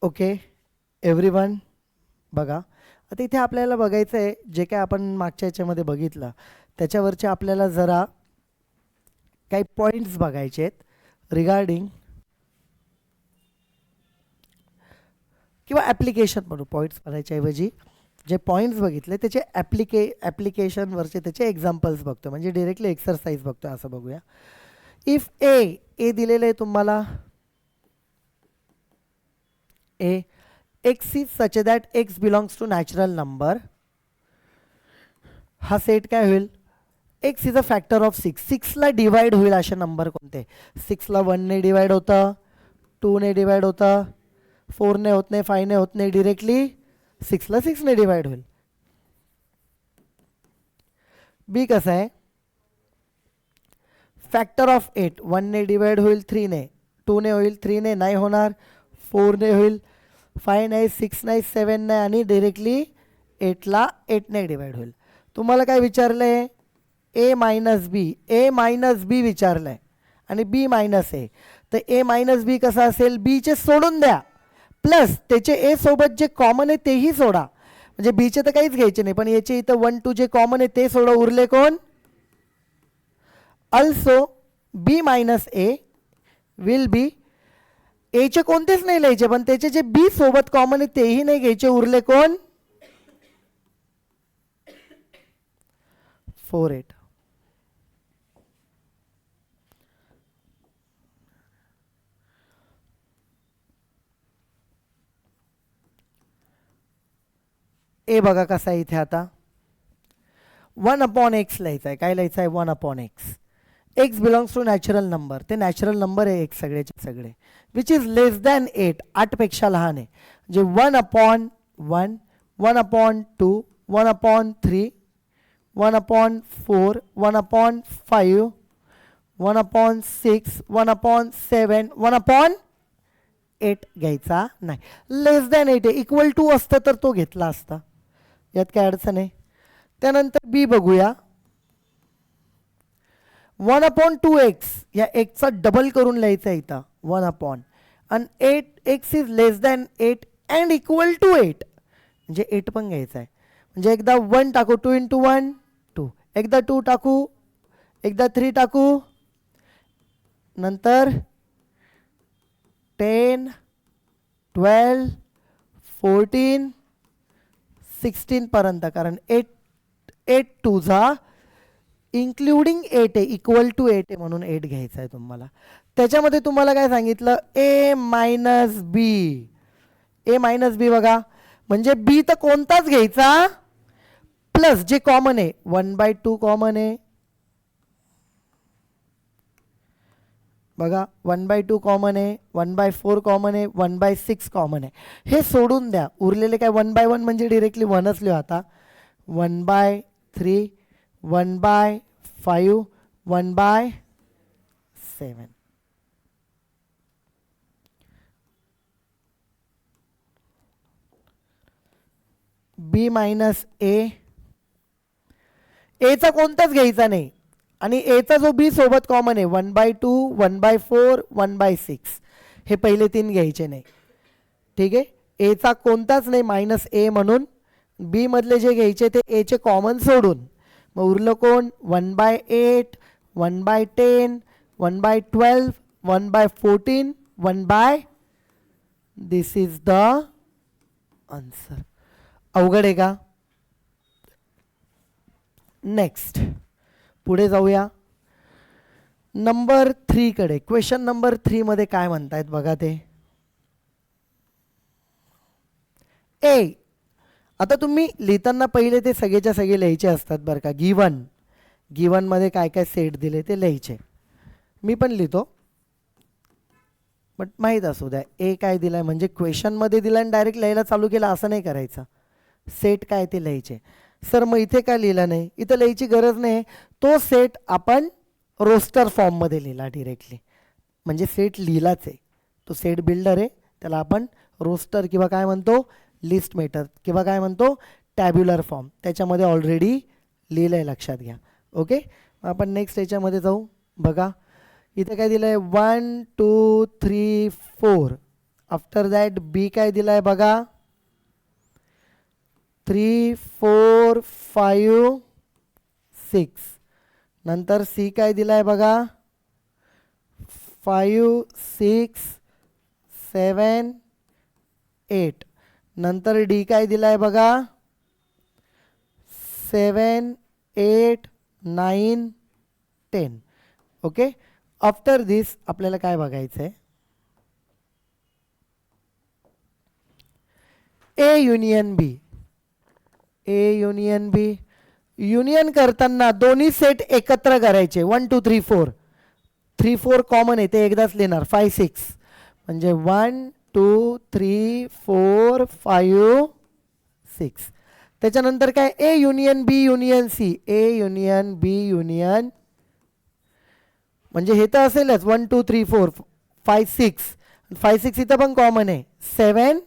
Okay everyone, बघा आता इथे आपल्याला बघायचं आहे जे काय आपण मागच्या याच्यामध्ये बघितलं त्याच्यावरचे आपल्याला जरा काही पॉईंट्स बघायचे आहेत रिगार्डिंग किंवा ॲप्लिकेशन म्हणू, पॉईंट्स करायच्याऐवजी जे पॉईंट्स बघितले त्याचे ॲप्लिकेशनवरचे त्याचे एक्झाम्पल्स बघतो, म्हणजे डिरेक्टली एक्सरसाइज बघतो. असं बघूया. इफ ए दिलेलं आहे तुम्हाला, A X is such that X belongs to natural number, हा सेट काय होईल? X is a factor of six. सिक्सला डिवाइड होईल असे नंबर कोणते? सिक्सला 1ने डिवाइड होतं, 2ने डिवाइड होतं, 4ने होत नाही, 5ने होत नाही, डिरेक्टली 6ला 6ने डिवाइड होईल. बी कसं आहे? फॅक्टर ऑफ 8, 1ने डिवाइड होईल 3ने, 2ने होईल 3ने नाही होणार, 4ने होईल, 5 नाही, 6 नाही, 7 नाही आणि डिरेक्टली 8ला 8ने डिवाइड होईल. तुम्हाला काय विचारलंय? ए मायनस बी विचारलंय आणि बी मायनस ए. तर ए मायनस बी कसा असेल? बीचे सोडून द्या प्लस त्याचे ए सोबत जे कॉमन आहे तेही सोडा. म्हणजे बीचे तर काहीच घ्यायचे नाही, पण याचे इथं 1 2 जे कॉमन आहे ते सोडा. उरले कोण? Also B minus A will be. एचे कोणतेच नाही लिहायचे, पण त्याचे जे बी सोबत कॉमन आहे तेही नाही घ्यायचे. उरले कोण? 4 8. ए बघा कसा आहे इथे आता 1/x लिहायचं आहे. काय लिहायचं आहे? 1/x. X belongs to natural number, ते नॅचरल नंबर आहे एक्स सगळेचे सगळे, विच इज लेस दॅन 8, 8पेक्षा लहान आहे. म्हणजे 1/1, 1/2, 1/3, 1/4, 1/5, 1/6, 1/7, 1/8 घ्यायचा नाही. लेस दॅन 8 आहे, इक्वल टू असतं तर तो घेतला असता, यात काय अडचण आहे. त्यानंतर बी बघूया. 1/2x, या एक्सचा डबल करून लिहायचा इथं 1/, आणि 8x is less than 8 and equal to 8, म्हणजे 8 पण घ्यायचा आहे. म्हणजे एकदा 1 टाकू, 2 × 1 2, एकदा 2 टाकू, एकदा 3 टाकू, नंतर 10 12 14 16 पर्यंत, कारण 8 2 इन्क्लुडिंग 8 आहे, इक्वल टू 8 आहे म्हणून 8 घ्यायचा आहे तुम्हाला. त्याच्यामध्ये तुम्हाला काय सांगितलं? ए मायनस बी. ए मायनस बी बघा, म्हणजे बी तर कोणताच घ्यायचा प्लस जे कॉमन आहे. 1/2 कॉमन आहे बघा, 1/2 कॉमन आहे, 1/4 कॉमन आहे, 1/6 कॉमन आहे. हे सोडून द्या. उरलेले काय 1/1 म्हणजे डिरेक्टली 1च लिहू आता. 1/3, 1/5, 1/7. बी मायनस एचा कोणताच घ्यायचा नाही, आणि एचा जो बी सोबत कॉमन आहे 1/2, 1/4, 1/6, हे पहिले 3 घ्यायचे नाही. ठीक आहे, एचा कोणताच नाही मायनस ए म्हणून. बी मधले जे घ्यायचे ते एचे कॉमन सोडून. मग उरलं कोण? 1/8, 1/10, 1/12, 1/14, 1/. दिस इज द आन्सर. अवघड आहे का? नेक्स्ट पुढे जाऊया नंबर 3 कडे. क्वेश्चन नंबर 3 मध्ये काय म्हणतायत बघा ते. ए, आता तुम्ही लिहिताना पहिले ते सगळेच्या सगळे लिहायचे असतात बरं का. गिवन मध्ये काय काय सेट दिले ते लिहायचे. मी पण लिहितो, बट माहीत असू द्या ए काय दिलाय, म्हणजे क्वेश्चन मध्ये दिला आणि डायरेक्ट लिहायला चालू केलं असं नाही करायचं. सेट काय ते लिहायचे. सर मग इथे काय लिहिलं नाही? इथं लिहायची गरज नाही. तो सेट आपण रोस्टर फॉर्ममध्ये लिहिला डिरेक्टली, म्हणजे सेट लिहिलाच आहे. तो सेट बिल्डर आहे, त्याला आपण रोस्टर किंवा काय म्हणतो लिस्ट मेटर किंवा काय म्हणतो टॅब्युलर फॉर्म, त्याच्यामध्ये ऑलरेडी लिहिलं आहे, लक्षात घ्या. ओके, आपण नेक्स्ट याच्यामध्ये जाऊ. बघा इथे काय दिलं आहे? 1 2 3 4 आफ्टर दॅट बी काय दिलाय बघा 3 4 5 6. नंतर सी काय दिलाय बघा 5 6 7 8. नंतर डी काय दिलाय बघा 7 8 9 10. ओके. आफ्टर दिस आपल्याला काय बघायचं आहे A union B. A union B. Union करताना दोन्ही सेट एकत्र करायचे 1 2 3 4. 3 4 कॉमन आहे ते एकदाच लिहिणार 5 6 म्हणजे 1 2 3 4 5 6. त्याच्यानंतर काय A union B union C. A union B union म्हणजे हे तर असेलच 1 2 3 4 5 6. 5 6 इथं पण कॉमन आहे 7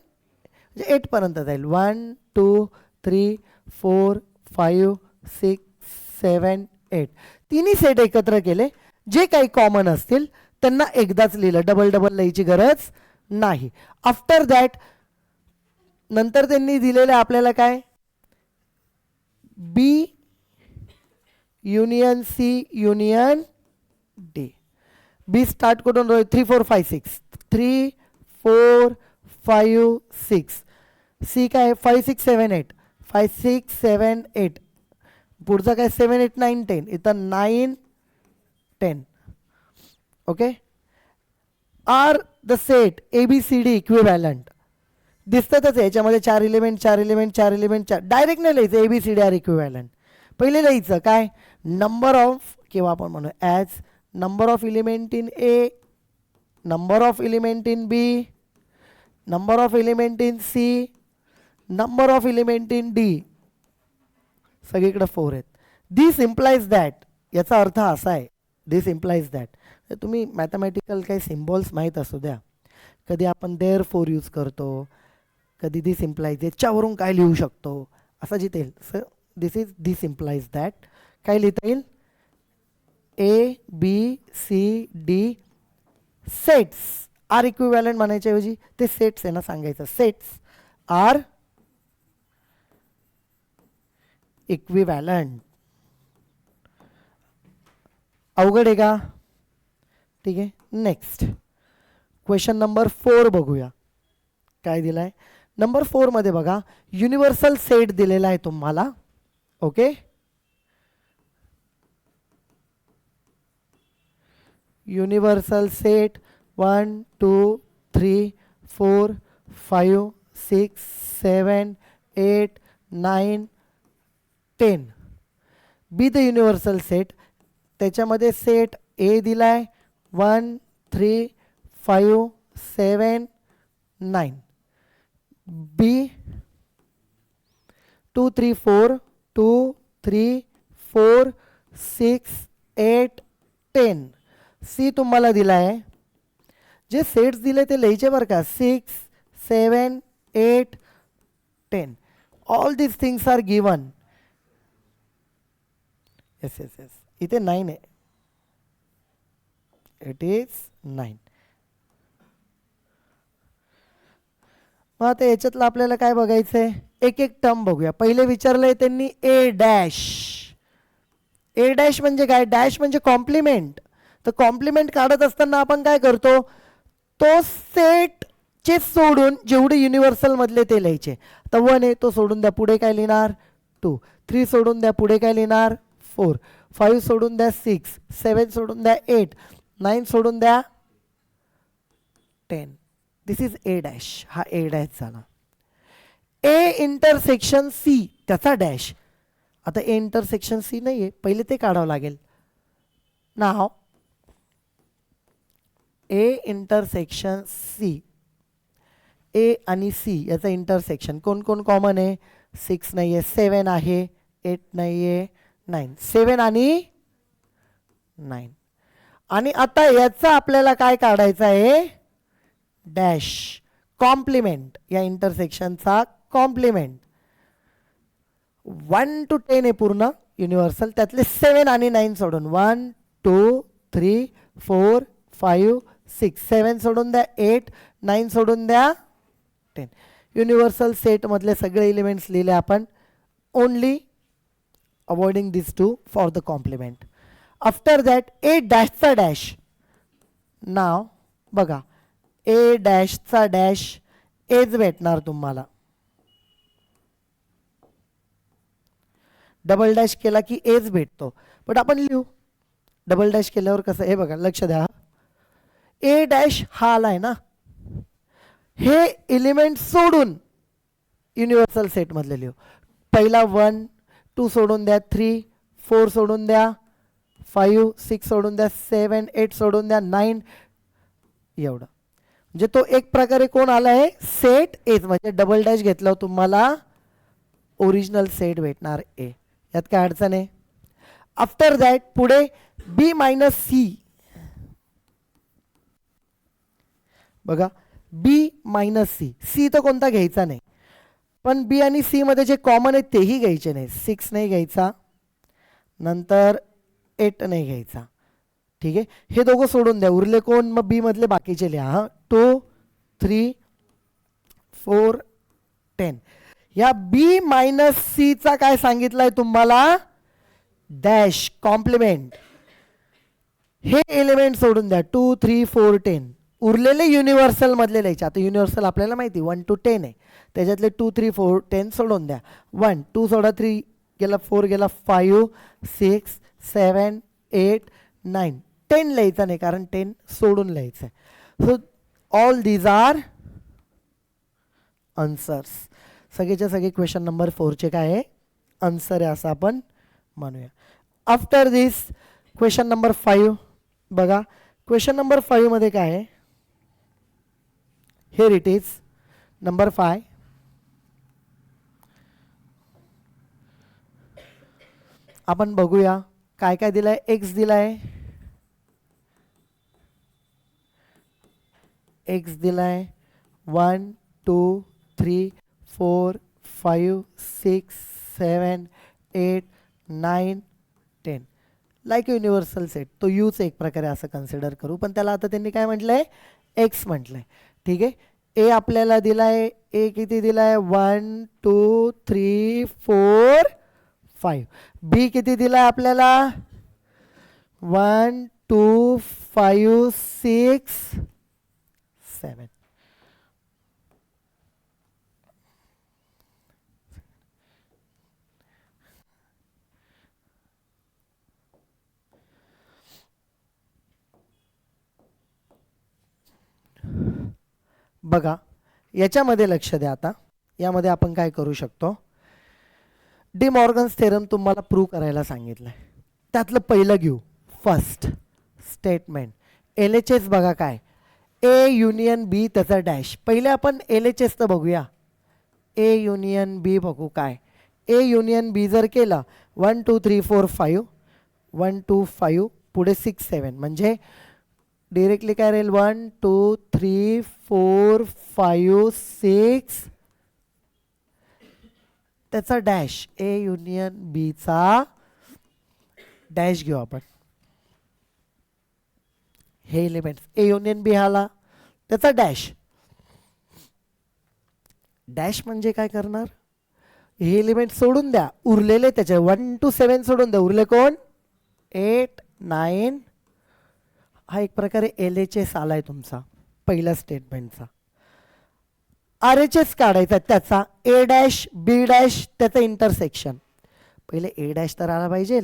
म्हणजे 8 पर्यंत जाईल 1 2 3 4 5 6 7 8. तिन्ही सेट एकत्र केले जे काही कॉमन असतील त्यांना एकदाच लिहिलं डबल डबल लिहायची गरज नाही. आफ्टर दॅट नंतर त्यांनी दिलेलं आपल्याला काय बी युनियन सी युनियन डी. बी स्टार्ट करून 3 4 5 6 3 4 5 6. सी काय 5 6 7 8 5 6 7 8. पुढचं काय 7 8 9 10. इथं 9 10. Okay. Are the set A B C D equivalent. दिसतातच याच्यामध्ये 4 एलिमेंट 4 एलिमेंट 4 एलिमेंट 4. डायरेक्ट नाही लिहायचं A B C D are equivalent. पहिले लिहायचं काय नंबर ऑफ किंवा आपण म्हणू as number of element in A, number of element in B, number of element in C, number of element in D. सगळीकडे 4 आहेत. This implies that. याचा अर्थ असा आहे दिस इम्प्लाइज दॅट. तुम्ही मॅथमॅटिकल काही सिम्बॉल्स माहीत असू द्या. कधी आपण देअर फोर यूज करतो, कधी दिस इम्प्लाइज याच्यावरून काय लिहू शकतो असं जिथे येईल. सर दिस इम्प्लाइज दॅट काय लिहिता येईल A B C D sets are equivalent म्हणायच्याऐवजी ते सेट्स आहे ना सांगायचं. Sets are equivalent. अवघड आहे का? ठीक आहे. नेक्स्ट क्वेश्चन नंबर 4 बघूया काय दिलाय. नंबर 4 मध्ये बघा युनिव्हर्सल सेट दिलेला आहे तुम्हाला. Okay. Universal set 1 2 3 4 5 6 7 8 9 10. Be the universal set. त्याच्यामध्ये सेट ए दिलाय 1 3 5 7 9. बी 2 3 4 2 3 4 6 8 10. सी तुम्हाला दिला आहे. जे सेट्स दिले ते लिहायचे बरं का 6 7 8 10. All these things are given. Yes yes yes. इथे 9 आहे. It is 9. मग आता याच्यातलं आपल्याला काय बघायचं आहे एक एक टर्म बघूया. पहिले विचारलंय त्यांनी ए डॅश. ए डॅश म्हणजे काय? डॅश म्हणजे कॉम्प्लिमेंट. तर कॉम्प्लिमेंट काढत असताना आपण काय करतो तो सेट चे सोडून जेवढे युनिव्हर्सल मधले ते लिहायचे. आता 1 आहे तो सोडून द्या पुढे काय लिहिणार 2. 3 सोडून द्या पुढे काय लिहिणार 4. 5 सोडून द्या 6. 7 सोडून द्या 8. 9 सोडून द्या 10. दिस इज ए डॅश. हा ए डॅश झाला. ए इंटरसेक्शन सी त्याचा डॅश. आता ए इंटरसेक्शन सी नाही आहे पहिले ते काढावं लागेल. नाव ए इंटरसेक्शन सी. ए आणि सी याचं इंटरसेक्शन कोण कोण कॉमन आहे 6 नाही आहे 7 आहे 8 नाही आहे 9. 7 आणि 9. आणि आता याचा आपल्याला काय काढायचं आहे डॅश. कॉम्प्लिमेंट या इंटरसेक्शनचा कॉम्प्लिमेंट 1 to 10 आहे पूर्ण युनिव्हर्सल. त्यातले 7 आणि 9 सोडून 1 2 3 4 5 6, 7 सोडून द्या 8, 9 सोडून द्या 10. युनिव्हर्सल सेटमधले सगळे एलिमेंट्स लिहिले आपण. Only avoiding this two for the complement. After that A डॅशचा डॅश. नाव बघा, ए डॅशचा डॅश एच भेटणार तुम्हाला. डबल डॅश केला की एच भेटतो. बट आपण लिहू डबल डॅश केल्यावर कसं, हे बघा लक्ष द्या, ए डॅश हा आलाय ना, हे एलिमेंट सोडून युनिव्हर्सल सेट मधले लिहू. पहिला 1, 2 सोडून द्या 3, 4 सोडून द्या 5, 6 सोडून द्या 7, 8 सोडून द्या 9. एवढं म्हणजे तो एक प्रकारे कोण आला आहे, सेट एच. म्हणजे डबल डॅश घेतलं तुम्हाला ओरिजिनल सेट भेटणार ए. यात काय अडचण आहे. आफ्टर दॅट पुढे बी मायनस सी. बघा बी मायनस सी. सी तर कोणता घ्यायचा नाही, पण बी आणि सी मध्ये जे कॉमन आहे तेही घ्यायचे नाही. 6 नाही घ्यायचा, नंतर 8 नाही घ्यायचा. ठीक आहे, हे दोघं सोडून द्या. उरले कोण, मग बी मधले बाकीचे लिहा. हा 2, 3, 4, 10. या बी मायनस सी चा काय सांगितलंय तुम्हाला, डॅश कॉम्प्लिमेंट. हे एलिमेंट सोडून द्या 2, 3, 4, 10. उरलेले युनिव्हर्सल मधले लिहायचे. आता युनिव्हर्सल आपल्याला माहिती 1 to 10 आहे, त्याच्यातले 2, 3, 4, 10 सोडून द्या. 1, 2 सोडा 3 गेला, 4 गेला, 5, 6, 7, 8, 9, 10 लिहायचं नाही कारण 10 सोडून लिहायचं आहे. So all these are answers. सगळेच्या सगळे क्वेश्चन नंबर 4चे काय आहे, आन्सर आहे असं आपण म्हणूया. आफ्टर दिस क्वेश्चन नंबर 5 बघा. क्वेश्चन नंबर 5 मध्ये काय आहे, हिअर इट इज नंबर 5. आपण बघूया काय काय दिलंय. एक्स दिलाय, एक्स दिलाय 1, 2, 3, 4, 5, 6, 7, 8, 9, 10. Like universal set. तो यूच एक प्रकारे असं कन्सिडर करू, पण त्याला आता त्यांनी काय म्हटलंय, एक्स म्हटलंय. ठीक आहे, ए आपल्याला दिलाय, ए किती दिलाय 1, 2, 3, 4, 5. बी किती दिलाय आपल्याला 1, 2, 5, 6, 7. बघा याच्यामध्ये लक्ष द्या. आता यामध्ये आपण काय करू शकतो, डी मॉर्गन्स थेरम तुम्हाला प्रूव्ह करायला सांगितलंय. त्यातलं पहिलं घेऊ, first statement. L H S बघा काय, ए युनियन बी त्याचा डॅश. पहिले आपण एल एच एस तर बघूया. ए युनियन बी बघू काय. ए युनियन बी जर केलं 1, 2, 3, 4, 5, 1, 2, 5 पुढे 6, 7 म्हणजे डिरेक्टली काय राहील 1, 2, 3, 4, 5, 6 त्याचा डॅश. ए युनियन बी चा डॅश घेऊ आपण. हे एलिमेंट ए युनियन बी आला त्याचा डॅश. डॅश म्हणजे काय करणार, हे एलिमेंट सोडून द्या, उरलेले त्याचे 1 to 7 सोडून द्या. उरले कोण 8, 9. हा एक प्रकारे एल एच एस आलाय तुमचा पहिल्या स्टेटमेंटचा. आर एच एस काढायचा त्याचा, ए डॅश बी डॅश त्याचं इंटरसेक्शन. पहिले ए डॅश तर आला पाहिजे,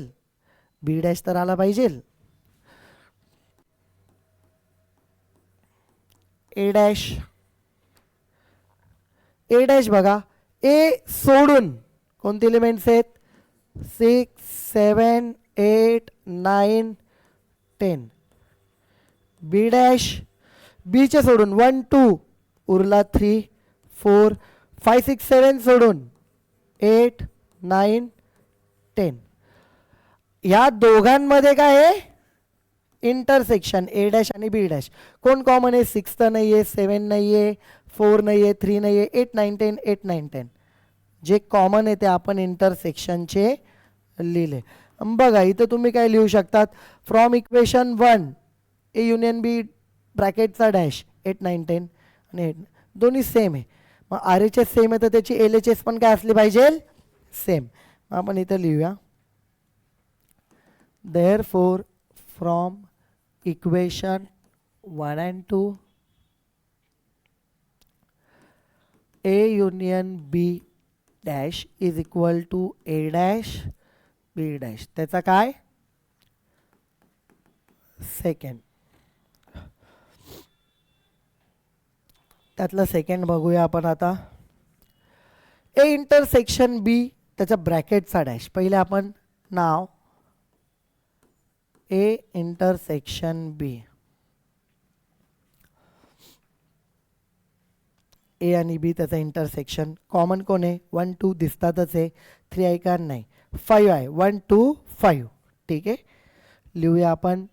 बी डॅश तर आला पाहिजे. ए डॅश, ए डॅश बघा, ए सोडून कोणते एलिमेंट्स आहेत 6, 7, 8, 9, 10. बी डॅश, बी चे सोडून 1, 2 उरला 3, 4, 5, 6, 7 सोडून 8, 9, 10. या दोघांमध्ये काय आहे इंटरसेक्शन, ए डॅश आणि बी डॅश. कोण कॉमन आहे 6 तर नाही आहे, 7 नाही आहे, 4 नाही आहे, 3 नाही आहे, 8, 9, 10, 8, 9, 10. जे कॉमन आहे ते आपण इंटरसेक्शनचे लिहिले. बघा इथं तुम्ही काय लिहू शकतात, from equation 1 A union B ब्रॅकेटचा डॅश 8 9 10 आणि 8 दोन्ही सेम आहे. मग आर एच एस सेम आहे तर त्याची एल एच एस पण काय असली पाहिजे, सेम. आपण इथं लिहूया therefore from equation 1 and 2 A union B dash is equal to A dash B dash. त्याचा काय, सेकंड. त्यातलं सेकंड बघूया आपण आता. ए इंटरसेक्शन बी, त्याच्या ब्रॅकेटचा डॅश. पहिले आपण नाव ए इंटरसेक्शन बी, ए आणि बी त्याचं इंटरसेक्शन. कॉमन कोण आहे, 1 2 दिसतातच आहे. 3 आहे का, नाही. 5 आहे, 1 2 5. ठीक आहे, लिहूया आपण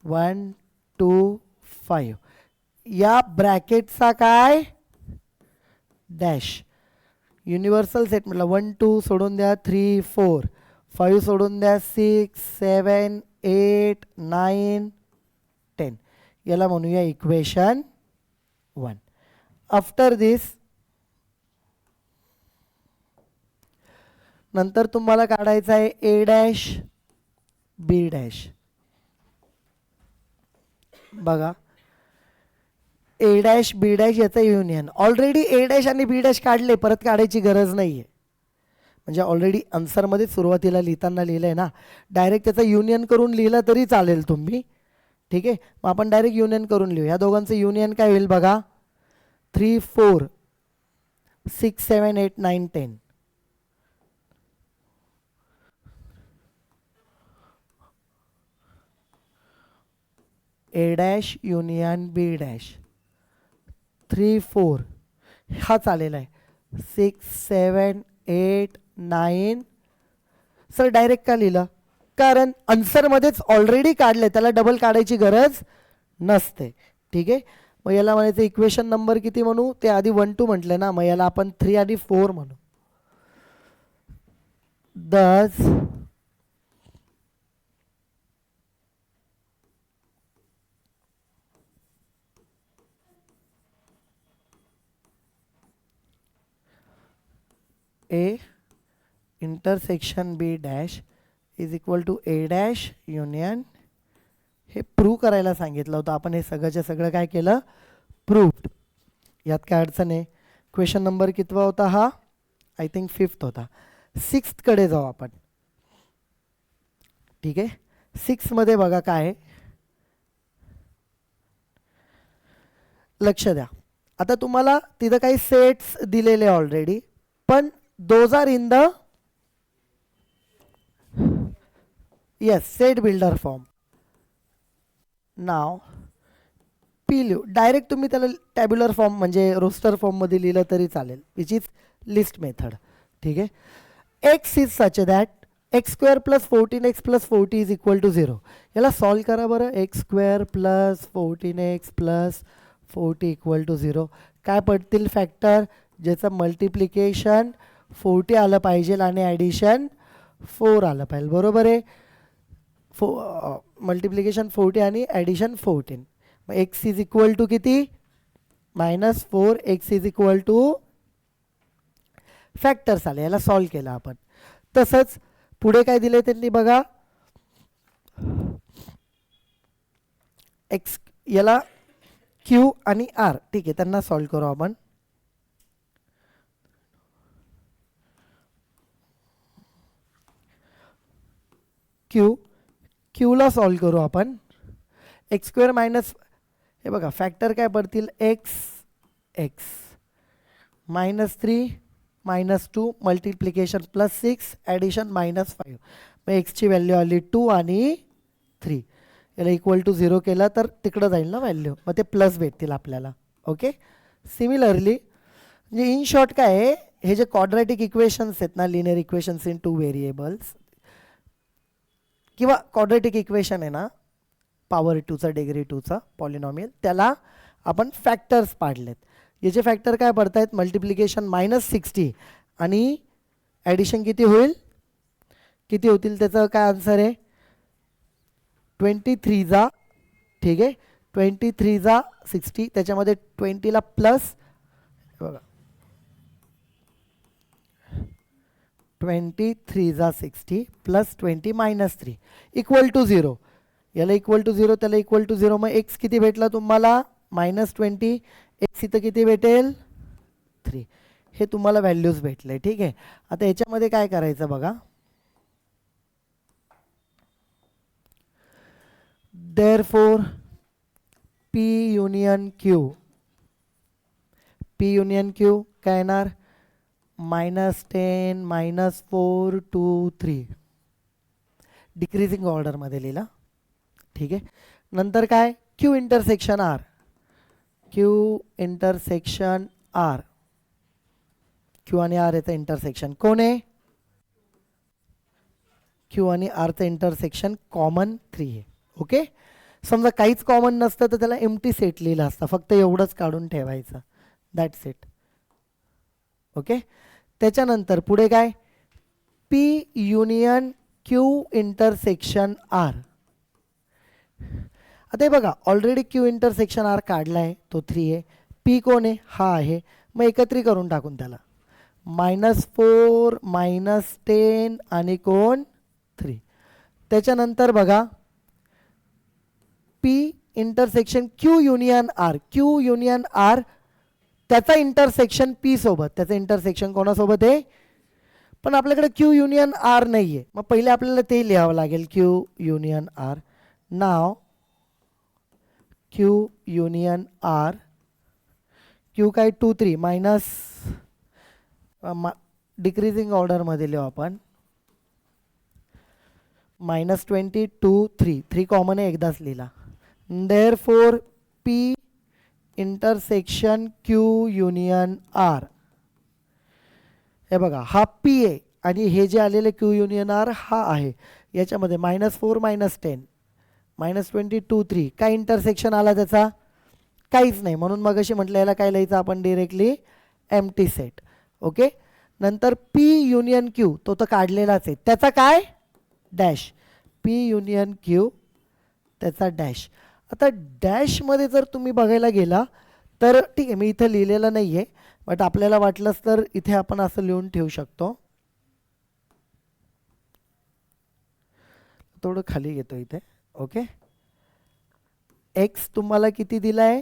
1 2 5. या ब्रॅकेटचा काय, डॅश. युनिव्हर्सल सेट म्हटलं 1 2 सोडून द्या 3 4, 5 सोडून द्या 6 7 8 9 10. याला म्हणूया इक्वेशन 1. आफ्टर दिस नंतर तुम्हाला काढायचं आहे ए डॅश बी डॅश. बघा ए डॅश बी डॅश याचं युनियन. ऑलरेडी ए डॅश आणि बी डॅश काढले, परत काढायची गरज नाही आहे. म्हणजे ऑलरेडी आन्सरमध्ये सुरुवातीला लिहिताना लिहिलं आहे ना, डायरेक्ट त्याचं युनियन करून लिहिलं तरी चालेल तुम्ही. ठीक आहे, मग आपण डायरेक्ट युनियन करून लिहू. ह्या दोघांचं युनियन काय होईल बघा, 3 4 6 7 8 9 10. A dash union B dash 3 4 हा चालेला आहे. 6 7 8 9. सर डायरेक्ट का लिहिलं, कारण आन्सरमध्येच ऑलरेडी काढले, त्याला डबल काढायची गरज नसते. ठीक आहे, मग याला म्हणायचं इक्वेशन नंबर किती म्हणू, ते आधी 1 2 म्हटलं ना, मग याला आपण 3 आणि 4 म्हणू. Thus A intersection B dash is equal to A dash union. हे प्रूव्ह करायला सांगितलं होतं आपण. हे सगळंच्या सगळं काय केलं, प्रूव्ड. यात काय अडचण आहे. क्वेश्चन नंबर कितवा होता हा, आय थिंक 5th होता. 6th कडे जाऊ आपण. ठीक आहे, 6 मध्ये बघा काय आहे, लक्ष द्या. आता तुम्हाला तिथं काही सेट्स दिलेले ऑलरेडी, पण those are in the yes set builder form. Now P लिहू. डायरेक्ट तुम्ही त्याला टॅब्युलर फॉर्म म्हणजे रोस्टर फॉर्ममध्ये लिहिलं तरी चालेल, विच इज लिस्ट मेथड. ठीक आहे, x is such that x square plus 14x plus 40 is equal to 0. याला सॉल्व करा बरं. X square plus 14x plus 40 equal to 0. काय पडतील फॅक्टर, ज्याचं मल्टिप्लिकेशन 40 आलं पाहिजे आणि ॲडिशन 4 आलं पाहिजे. बरोबर आहे, मल्टिप्लिकेशन 40 आणि ॲडिशन 14. मग एक्स इज इक्वल टू किती, -4. X is equal to factors आले, याला सॉल्व केलं आपण. तसंच पुढे काय दिले त्यांनी बघा, एक्स याला क्यू आणि आर. ठीक आहे, त्यांना सॉल्व करू आपण. क्यूला सॉल्व करू आपण. एक्स स्क्वेअर मायनस, हे बघा फॅक्टर काय पडतील, एक्स एक्स -3 -2 मल्टिप्लिकेशन +6 ॲडिशन -5. मग एक्सची व्हॅल्यू आली 2 आणि 3. याला इक्वल टू 0 केलं तर तिकडं जाईल ना व्हॅल्यू, मग ते प्लस भेटतील आपल्याला. ओके, सिमिलरली म्हणजे इन शॉर्ट काय आहे, हे जे क्वाड्रॅटिक इक्वेशन्स आहेत ना, लिनियर इक्वेशन्स इन 2 व्हेरिएबल्स किंवा क्वाड्रॅटिक इक्वेशन आहे ना, पॉवर 2चा डिग्री 2चा पॉलिनॉमियल, त्याला आपण फॅक्टर्स पाडलेत. याचे फॅक्टर काय पडत आहेत, मल्टिप्लिकेशन -60 आणि ॲडिशन किती होईल, किती होतील त्याचं काय आन्सर आहे, 23 जा. ठीक आहे, 23 जा 60, त्याच्यामध्ये 20ला प्लस बघा 23 जा 60 प्लस 20 मायनस 3 इक्वल टू 0. याला इक्वल टू 0 त्याला इक्वल टू 0. मग एक्स किती भेटला तुम्हाला -20. एक्स इथं किती भेटेल 3. हे तुम्हाला व्हॅल्यूज भेटले. ठीक आहे. आता याच्यामध्ये काय करायचं बघा. Therefore P union Q, P union Q काय येणार -10 -4 2 3 डिक्रीजिंग ऑर्डरमध्ये लिहिला. ठीक आहे. नंतर काय Q intersection R, Q intersection R, Q आणि R याचं इंटरसेक्शन कोण आहे Q आणि R चं इंटरसेक्शन कॉमन 3 आहे. ओके. समजा काहीच कॉमन नसतं तर त्याला एम्प्टी सेट लिहिला असता, फक्त एवढंच काढून ठेवायचं, दॅट्स इट. ओके. त्याच्यानंतर पुढे काय P union Q intersection R. आता हे बघा ऑलरेडी Q इंटरसेक्शन R काढलाय, तो 3 आहे. P कोण आहे हा आहे. मग एकत्री करून टाकून त्याला -4 -10 आणि कोण 3. त्याच्यानंतर बघा P intersection Q union R, Q union R त्याचा इंटरसेक्शन P सोबत, त्याचं इंटरसेक्शन कोणासोबत आहे पण आपल्याकडे Q युनियन R नाही आहे. मग पहिले आपल्याला ते लिहावं लागेल Q युनियन R. नाव Q युनियन R, Q काय 2 3 मायनस डिक्रीजिंग ऑर्डरमध्ये लिहू आपण -20 2 3 3 कॉमन आहे एकदाच लिहिला. Therefore P intersection Q union R. हे बघा हा P आहे आणि हे जे आलेले Q युनियन R हा आहे. याच्यामध्ये -4 -10 -20 2 3 काय इंटरसेक्शन आला त्याचा काहीच नाही. म्हणून मग अशी म्हटलं याला काय लिहायचं आपण डिरेक्टली एम्प्टी सेट. ओके. नंतर P युनियन Q तो तर काढलेलाच आहे, त्याचा काय डॅश. P युनियन Q त्याचा डॅश. आता डॅशमध्ये जर तुम्ही बघायला गेला तर ठीक आहे, मी इथं लिहिलेलं नाही आहे बट आपल्याला वाटलंच तर इथे आपण असं लिहून ठेवू शकतो. थोडं खाली घेतो इथे. ओके. एक्स तुम्हाला किती दिला आहे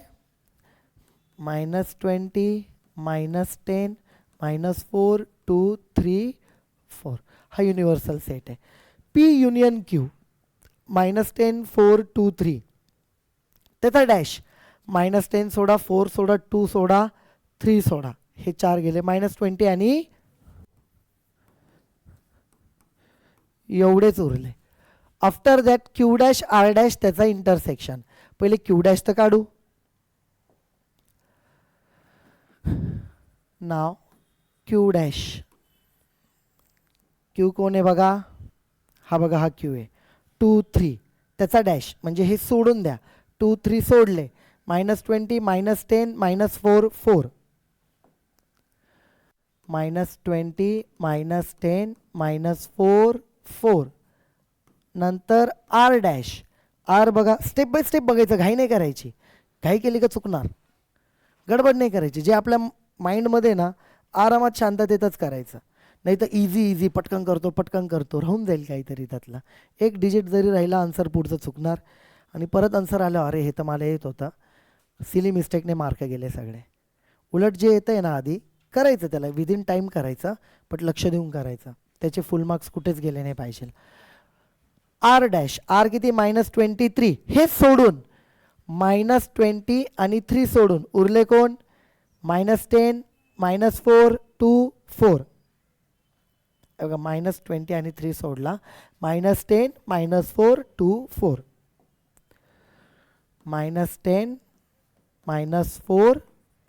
-20 -10 -4 2 3 4 हा युनिव्हर्सल सेट आहे. P युनियन Q -10 4 2 3 त्याचा डॅश -10 सोडा 4 सोडा 2 सोडा 3 सोडा हे 4 गेले -20 आणि एवढेच उरले. After that Q dash R dash त्याचा इंटरसेक्शन. पहिले Q डॅश तर काढू. नाव Q डॅश, Q कोण आहे बघा हा बघा हा Q आहे 2 3 त्याचा डॅश म्हणजे हे सोडून द्या. 2 3 सोडले -20 -10 -4 4 -20 -10 -4 4. नंतर R डॅश. R बघा स्टेप बाय स्टेप बघायचं, घाई नाही करायची. घाई केली का चुकणार. गडबड नाही करायची. जे आपल्या माइंडमध्ये ना आरामात शांततेतच करायचं. नाही तर इझी पटकन करतो राहून जाईल काहीतरी त्यातला. एक डिजिट जरी राहिला आन्सर पुढचं चुकणार आणि परत आन्सर आलं अरे हे तर मला येत होतं, सिली मिस्टेकने मार्क गेले सगळे. उलट जे येतं आहे ना आधी करायचं त्याला विदिन टाईम करायचं बट लक्ष देऊन करायचं, त्याचे फुल मार्क्स कुठेच गेले नाही पाहिजे. R डॅश R किती -23 हे सोडून -20 आणि 3 सोडून उरले कोण -10 -4 2 4. बघा -20 आणि 3 सोडला -10 -4 2 4 -10 -4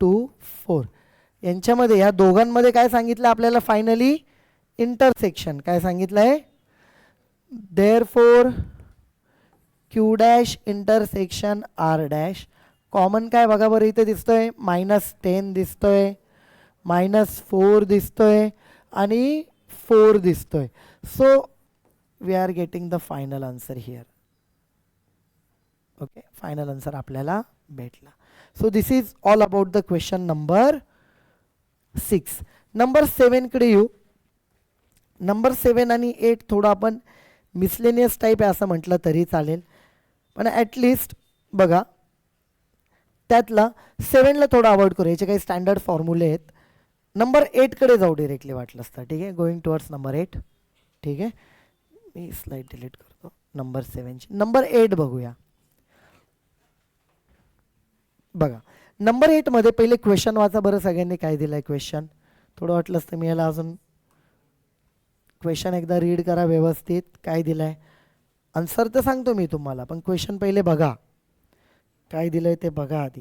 2 4. यांच्यामध्ये या दोघांमध्ये काय सांगितलं आपल्याला फायनली इंटरसेक्शन. काय सांगितलं आहे therefore Q dash intersection R dash. Common काय बघा बरं इथे दिसतोय -10 दिसतोय -4 दिसतोय आणि 4 दिसतोय. So we are getting the final answer here. Okay, final answer आपल्याला भेटला. So this is all about the question number 6. Number 7 कडे येऊ. नंबर 7 आणि 8 थोडं आपण मिसलेनियस टाईप आहे असं म्हटलं तरी चालेल, पण ॲटलिस्ट बघा त्यातला 7ला थोडं अवॉइड करू, याचे काही स्टँडर्ड फॉर्म्युले आहेत. नंबर 8 कडे जाऊ डिरेक्टली वाटलं असतं. ठीक आहे, गोइंग टुवर्ड्स नंबर 8. ठीक आहे, मी स्लाइड डिलीट करतो नंबर 7ची. नंबर 8 बघूया. बघा नंबर 8 मध्ये पहिले क्वेश्चन वाचा बरं सगळ्यांनी. काय दिलंय क्वेश्चन? थोडं वाटलं असतं मी याला अजून क्वेश्चन एकदा रीड करा व्यवस्थित. काय दिलंय? आन्सर तर सांगतो मी तुम्हाला, पण क्वेश्चन पहिले बघा काय दिलंय ते बघा आधी.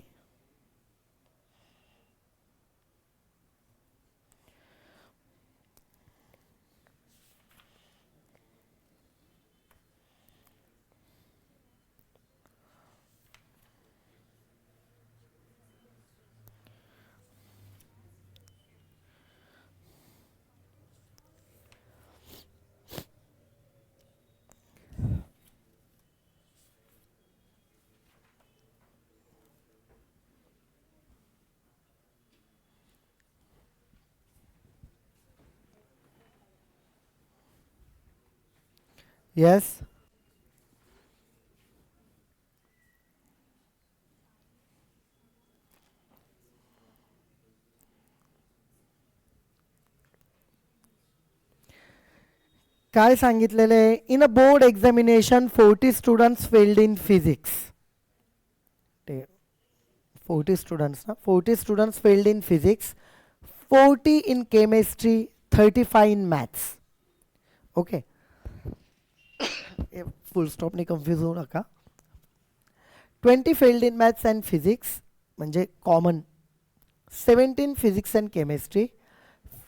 येस, काय सांगितलेलं आहे? In a board examination 40 students failed in physics. 40 students ना, 40 students failed in physics, 40 in chemistry, 35 in maths. Okay, full स्टॉपने कन्फ्यूज होऊ नका. 20 failed in maths and physics म्हणजे common, 17 physics and chemistry,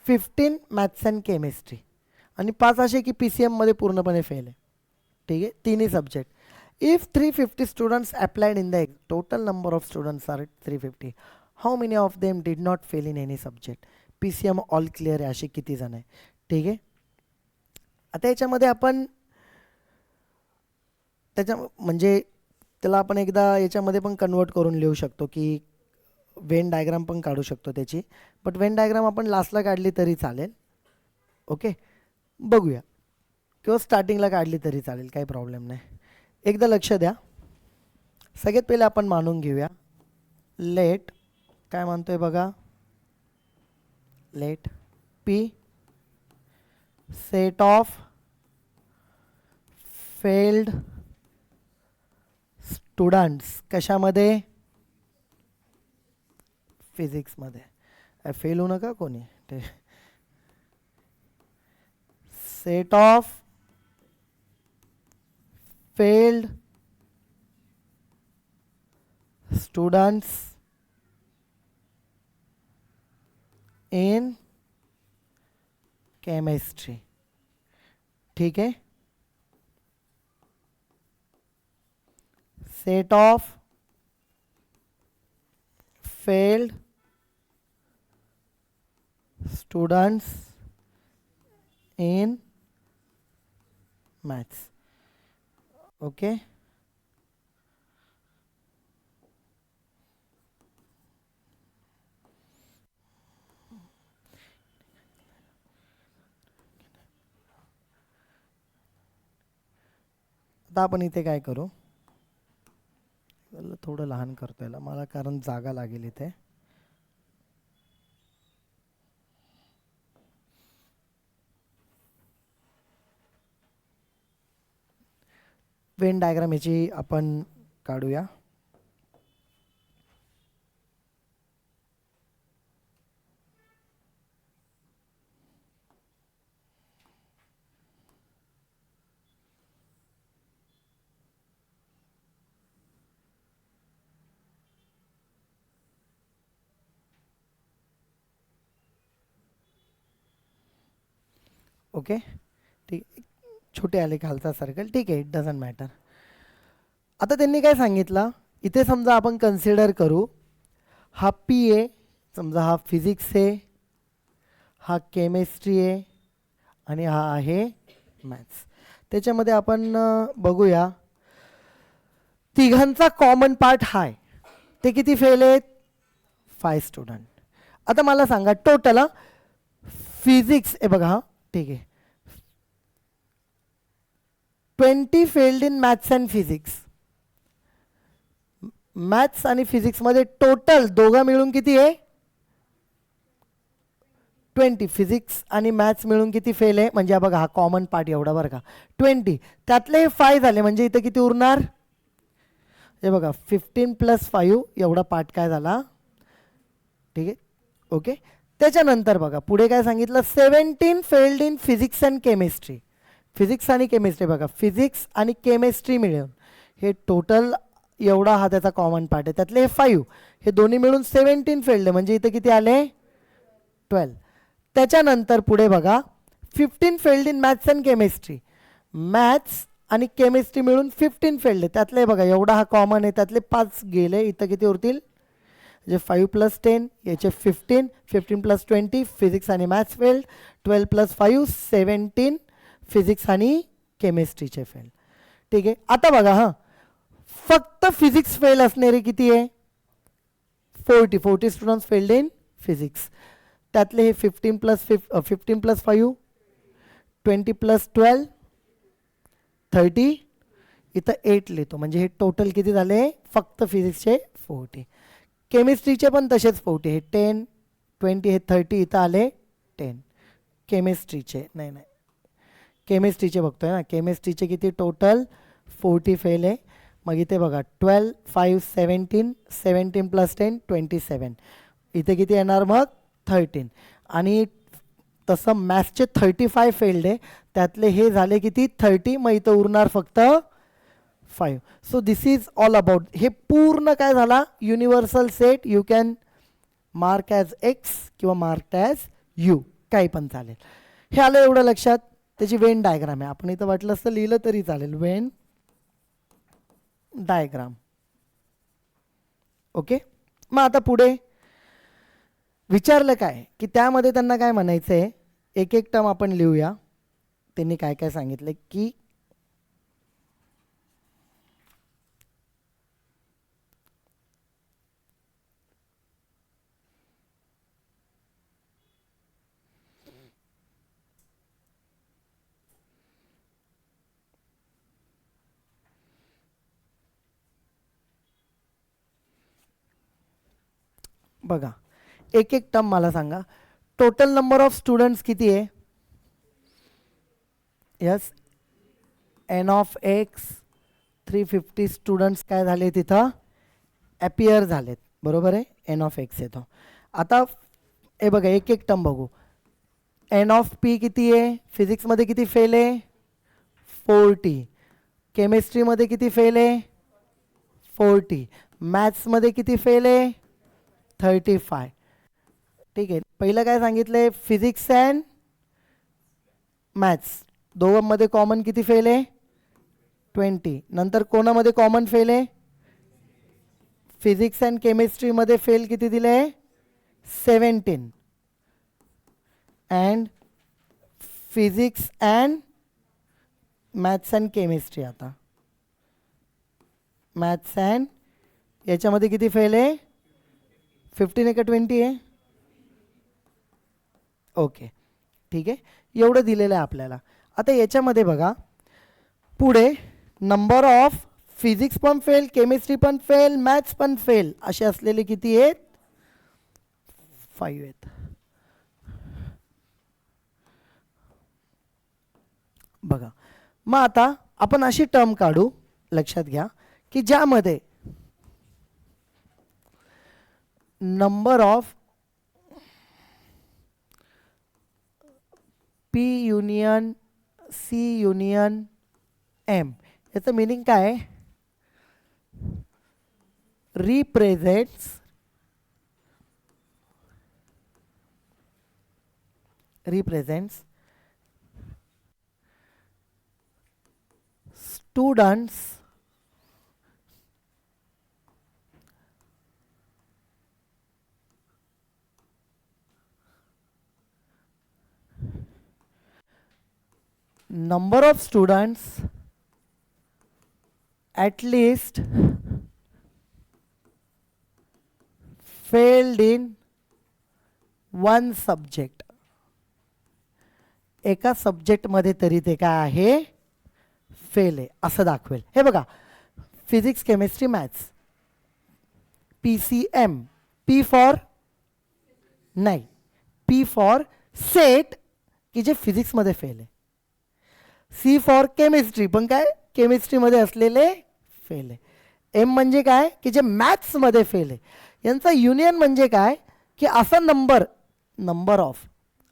15 maths and chemistry, आणि 5 असे की P C एममध्ये पूर्णपणे फेल आहे. ठीक आहे, तिन्ही subject. If 350 students applied in the total number of students are 350, how many of them did not fail in any subject? P C M all clear आहे असे किती जण आहे? ठीक आहे, आता याच्यामध्ये आपण त्याच्या म्हणजे त्याला आपण एकदा याच्यामध्ये पण कन्वर्ट करून लिहू शकतो की वेन डायग्राम पण काढू शकतो त्याची, बट वेन डायग्राम आपण लास्टला काढली तरी चालेल. ओके, बघूया, किंवा स्टार्टिंगला काढली तरी चालेल, काही प्रॉब्लेम नाही. एकदा लक्ष द्या. सगळ्यात पहिले आपण मानून घेऊया लेट, काय मानतोय बघा, let P set of failed students. कशामध्ये? फिजिक्समध्ये. फेल होऊ नका कोणी. Set of failed students in chemistry. ठीक आहे, set of failed students in maths. Okay, आता आपण इथे काय करू, थोडं लहान करतो याला मला, कारण जागा लागेल इथे. वेन डायग्राम याची आपण काढूया. ओके, ठीक, छोटे आले खालचा सर्कल. ठीक आहे, इट डझंट मॅटर. आता त्यांनी काय सांगितलं, इथे समजा आपण कन्सिडर करू हा पी आहे, समजा हा फिजिक्स आहे, हा केमिस्ट्री आहे, आणि हा आहे मॅथ्स. त्याच्यामध्ये आपण बघूया तिघांचा कॉमन पार्ट हाय, ते किती फेल आहेत? 5 स्टुडंट. आता मला सांगा टोटल फिजिक्स, हे बघा, ठीक आहे, 20 failed in maths and physics. Maths आणि फिजिक्स मध्ये टोटल दोघं मिळून किती आहे? 20. फिजिक्स आणि मॅथ्स मिळून किती फेल आहे? म्हणजे बघा हा कॉमन पार्ट एवढा बरं का, 20, त्यातले 5 झाले, म्हणजे इथं किती उरणार? हे बघा 15 + 5 एवढा पार्ट काय झाला, ठीक आहे, ओके. त्याच्यानंतर बघा पुढे काय सांगितलं, 17 failed in physics and chemistry. Physics आणि केमिस्ट्री बघा, फिजिक्स आणि केमिस्ट्री मिळून हे टोटल एवढा हा त्याचा कॉमन पार्ट आहे, त्यातले हे 5, हे दोन्ही मिळून 17 फेल्ड आहे, म्हणजे इथं किती आले? 12. त्याच्यानंतर पुढे बघा 15 failed in maths and chemistry. Maths आणि केमिस्ट्री मिळून 15 फेल्ड आहे, त्यातले बघा एवढा हा कॉमन आहे, त्यातले 5 गेले, इथं किती उरतील? म्हणजे 5 + 10 याचे 15, 15 + 20 फिजिक्स आणि मॅथ्स फेल्ड, 12 + 5 17 फिजिक्स आणि केमिस्ट्रीचे फेल. ठीक आहे. आता बघा हां, फक्त फिजिक्स फेल असणारे किती आहे? 40 स्टुडंट्स फेल्ड इन फिजिक्स. त्यातले हे 15 + 5 20 + 12 30, इथं 8 लिहितो, म्हणजे हे टोटल किती झाले? फक्त फिजिक्सचे 40. केमिस्ट्रीचे पण तसेच 40, हे 10 20 हे 30, इथं आले 10. केमिस्ट्रीचे नाही, केमिस्ट्रीचे बघतोय ना, केमिस्ट्रीचे किती टोटल? 40 फेल आहे. मग इथे बघा 12 5 17 17 + 10 27, इथे किती येणार मग? 13. आणि तसं मॅथ्सचे 35 फेल्ड आहे, त्यातले हे झाले किती? 30, मग इथं उरणार फक्त 5. So this is all about, हे पूर्ण काय झाला? Universal set. You can mark as x किंवा मार्क ॲज यू, काही पण चालेल. हे आलं एवढं लक्षात. त्याची वेन डायग्राम आहे, आपण इथं वाटलं असतं लिहिलं तरी चालेल, वेन डायग्राम. ओके. मग आता पुढे विचारलं काय की त्यामध्ये त्यांना काय म्हणायचं आहे, एक एक टर्म आपण लिहूया. त्यांनी काय काय सांगितलं की बघा एक एक टर्म मला सांगा. टोटल नंबर ऑफ स्टुडंट्स किती आहे? Yes, N of X 350 students काय झाले तिथं? ॲपियर झालेत, बरोबर आहे. एन ऑफ एक्स येतो. आता हे बघा एक एक टर्म बघू. एन ऑफ पी किती आहे? फिजिक्समध्ये किती फेल आहे? 40. केमिस्ट्रीमध्ये किती फेल आहे? 40. मॅथ्समध्ये किती फेल आहे? 35. ठीक आहे. पहिलं काय सांगितलंय? फिजिक्स अँड मॅथ्स दोघांमध्ये कॉमन किती फेल आहे? 20. नंतर कोणामध्ये कॉमन फेल आहे? फिजिक्स अँड केमिस्ट्रीमध्ये फेल किती दिले आहे? 17. And physics and maths and chemistry, आता मॅथ्स अँड याच्यामध्ये किती फेल आहे? 15 आहे का 20 आहे? ओके, ठीक आहे. एवढं दिलेलं आहे आपल्याला. आता याच्यामध्ये बघा पुढे नंबर ऑफ फिजिक्स पण फेल, केमिस्ट्री पण फेल, मॅथ्स पण फेल, असे असलेले किती आहेत? 5 आहेत. बघा मग आता आपण अशी टर्म काढू, लक्षात घ्या, की ज्यामध्ये number of P union C union M, याचं मिनिंग काय आहे? represents students number of students at least failed in one subject. एका सब्जेक्टमध्ये तरी ते काय आहे, फेल आहे असं दाखवेल. हे बघा, physics, chemistry, maths, PCM, P for नाही, P फॉर सेट की जे फिजिक्समध्ये फेल आहे, C फॉर केमिस्ट्री पण काय केमिस्ट्रीमध्ये असलेले फेल आहे, M म्हणजे काय की जे मॅथ्समध्ये फेल आहे. यांचा युनियन म्हणजे काय की असा नंबर, नंबर ऑफ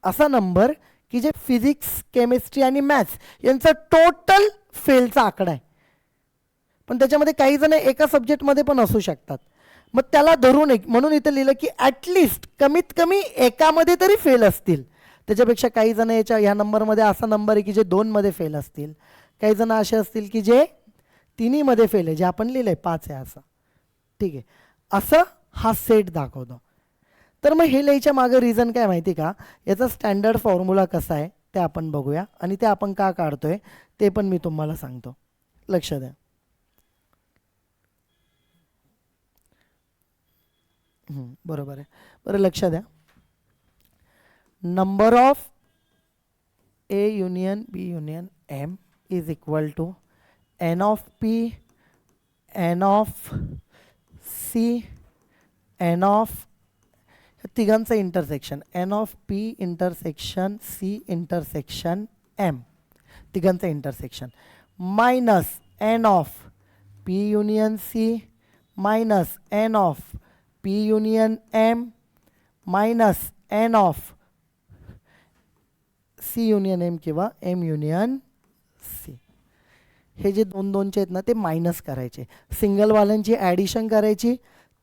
असा नंबर की जे फिजिक्स, केमिस्ट्री आणि मॅथ्स यांचा टोटल फेलचा आकडा आहे. पण त्याच्यामध्ये काही जण एका सब्जेक्टमध्ये पण असू शकतात, मग त्याला धरून एक म्हणून इथं लिहिलं की ॲटलिस्ट कमीत कमी एकामध्ये तरी फेल असतील. त्याच्यापेक्षा काही जण याच्या ह्या नंबरमध्ये असा नंबर आहे की जे 2मध्ये फेल असतील, काही जण असे असतील की जे 3मध्ये फेल आहे, जे आपण लिहिलं आहे 5 आहे असं. ठीक आहे, असं हा सेट दाखवतो. तर मग हे लिहायच्या मागं रिझन काय माहिती का, याचा स्टँडर्ड फॉर्म्युला कसा आहे ते आपण बघूया आणि ते आपण का काढतोय ते पण मी तुम्हाला सांगतो. लक्ष द्या. बरोबर आहे. बरं लक्ष द्या. Number of A union B union M is equal to N of P, N of C, N of तिघांचं intersection, N of P intersection C intersection M, तिघांचं intersection, minus N of P union C minus N of P union M minus N of C union M किंवा M union C. हे जे 2-2चे आहेत ना ते minus करायचे, सिंगलवाल्यांची addition करायची,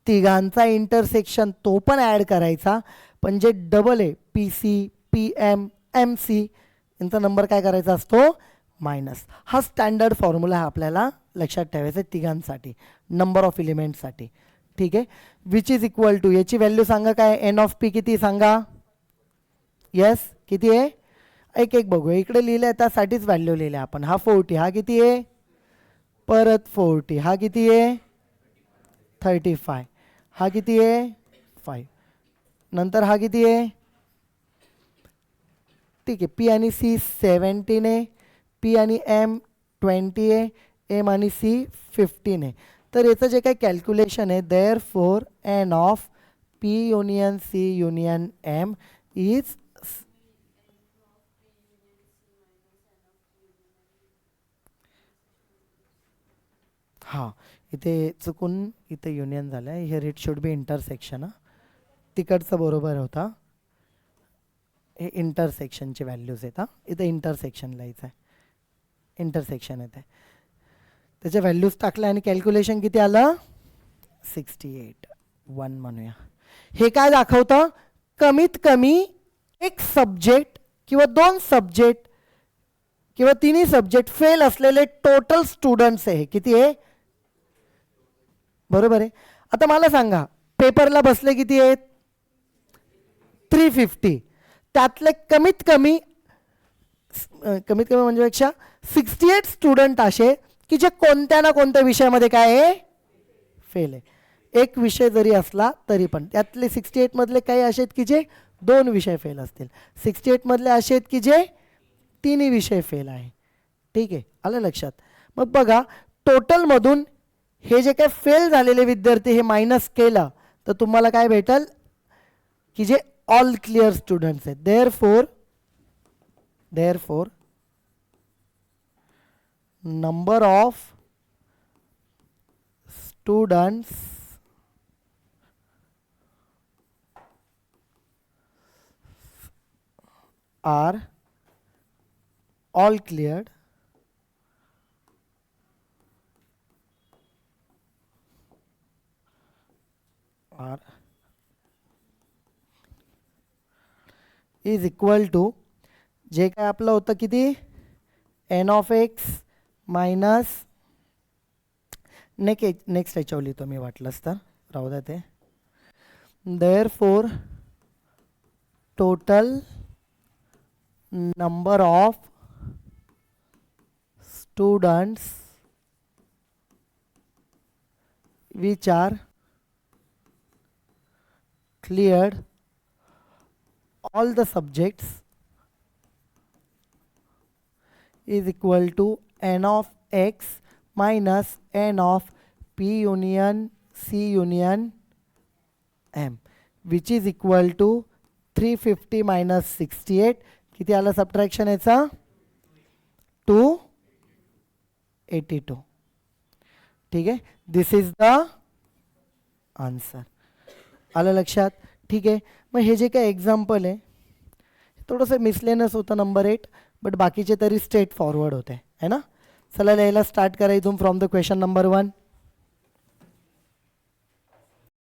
तिघांचा इंटरसेक्शन तो पण ॲड करायचा, पण जे डबल आहे PC, PM, MC यांचा नंबर काय करायचा असतो, मायनस. हा स्टँडर्ड फॉर्म्युला आहे, आपल्याला लक्षात ठेवायचा आहे तिघांसाठी, नंबर ऑफ एलिमेंटसाठी. ठीक आहे, विच इज इक्वल टू, याची व्हॅल्यू सांगा काय, N ऑफ P किती सांगा, येस किती आहे, एक एक बघूया. इकडे लिहिलं आहे त्यासाठीच व्हॅल्यू लिहिलं आहे आपण. हा 40, हा किती आहे, परत 40, हा किती आहे 35, हा किती आहे 5, नंतर हा किती आहे, ठीक आहे, P आणि C 17 आहे, P आणि M 20 आहे, M आणि C 15 आहे. तर याचं जे काही कॅल्क्युलेशन आहे, therefore N of P union C union M is, हां इथे चुकून इथे युनियन झालं आहे, हे इट शुड बी इंटरसेक्शन. तिकडचं बरोबर होता, हे इंटरसेक्शनचे व्हॅल्यूज आहेत. इथं इंटरसेक्शन लिहायचं आहे, इंटरसेक्शन येत आहे, त्याच्या व्हॅल्यूज टाकल्या आणि कॅल्क्युलेशन किती आलं 68.1 म्हणूया. हे काय दाखवतं, कमीत कमी एक सब्जेक्ट किंवा 2 सब्जेक्ट किंवा 3 सब्जेक्ट फेल असलेले टोटल स्टुडंट्स आहे, किती आहे, बरोबर आहे. आता मला सांगा पेपरला बसले किती आहेत 350, त्यातले कमीत कमी म्हणजे पेक्षा 68 स्टुडंट असे की जे कोणत्या ना कोणत्या विषयामध्ये काय आहे फेल आहे. एक विषय जरी असला तरी पण त्यातले 68 मधले काही असे आहेत की जे 2 विषय फेल असतील, 68 मधले असे आहेत की जे 3 विषय फेल आहे. ठीक आहे, आलं लक्षात. मग बघा टोटलमधून हे जे काय फेल झालेले विद्यार्थी हे मायनस केलं तर तुम्हाला काय भेटेल की जे ऑल क्लिअर स्टुडंट्स आहेत. Therefore number of students are all cleared are is equal to, जे काय आपलं होतं किती N of X minus, next याच्यावर लिहितो मी वाटलंच तर, राहू द्या ते. Therefore total number of students which are cleared all the subjects is equal to n of x minus n of p union c union m, which is equal to 350 minus 68. किती आलं सबट्रॅक्शन याचा? 282. ठीक आहे, दिस is the answer. आलं लक्षात? ठीक आहे, मग हे जे काय एक्झाम्पल आहे थोडंसं मिसलेनस होतं नंबर 8, बट बाकीचे तरी स्ट्रेट फॉरवर्ड होते है ना. चला लिहायला स्टार्ट करा इथून फ्रॉम द क्वेश्चन नंबर 1.